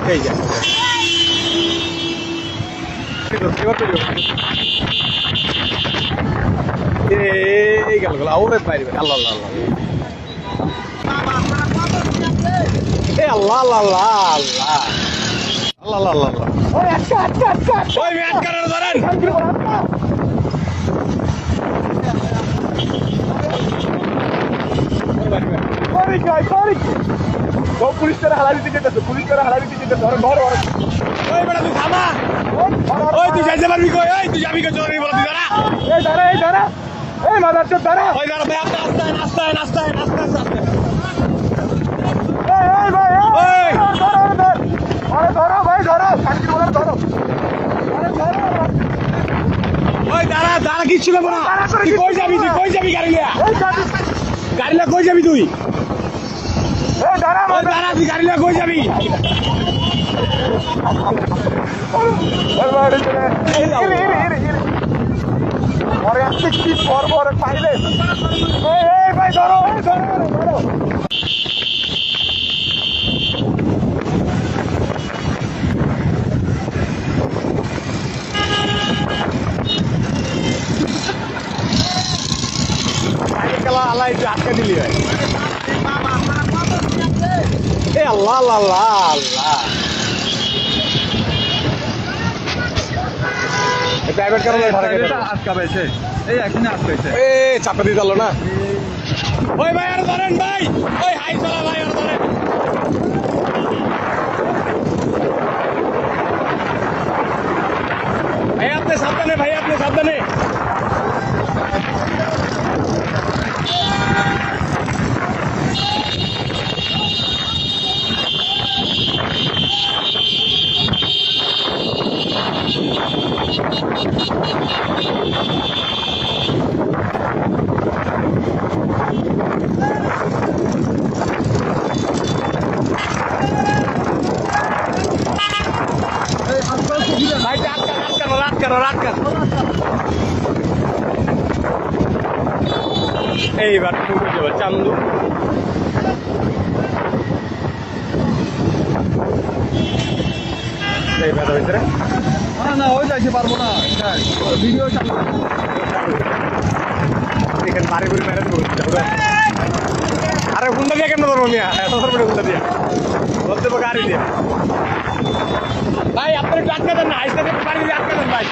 এই যে এই গেল গেল ওরে বাইরে আল্লাহ আল্লাহ আল্লাহ এ আল্লাহ আল্লাহ আল্লাহ আল্লাহ আল্লাহ আল্লাহ আল্লাহ ওই আচ্ছা আচ্ছা আচ্ছা ওই ম্যাচ করার ধরেন পুলিশ করে হালারি দিতে পুলিশ করে হালারি দিতে ধর ঘর ওই বেটা তুই থামা ওই তুই যাইতে পারবি কই এই তুই যাবি কই চল বল তুই দাঁড়া এই দাঁড়া এই মাদার চোদ দাঁড়া ওই দাঁড়া ভাই আপনি আস্তে আস্তে এই ভাই ওই ধরো আরে ধরো ভাই ধরো শান্তি বলার ধরো আরে ধরো ওই দাঁড়া কিচ্ছু না বড় তুই কই যাবি গাড়ি লিয়া গাড়ি লিয়া কই যাবি তুই এই দাঁড়া তুই গাড়ি লিয়া কই যাবি পরে আসছে কি পর পাইলে এই ভাই ধরো আল্লাহ আটকে দিলি ভাই এ আল্লাহ আল্লাহ আল্লাহ প্রাইভেট কারণে আটকা পেয়েছে এই এখানে আটকাইছে এ চাপা দিয়ে দিল না ওই ভাই আর ধরেন ভাই ওই হাই চলা ভাই আর ধরেন ভাই আপনি সাবধানে রাত এইবার চান্দু এইবার ভিতরে না ওই যাইতে পারবো না ভিডিও চালু এখানে বাড়ি ঘুরে মেরে দেবো আরে হুন্ডা দিয়ে কেন ধরবো মিয়া হুন্ডা দিয়ে বলতে গাড়ি দিয়ে ভাই আপনার একটু আটকা দেন না আইসা বাড়ি দিয়ে আটকা দেন ভাই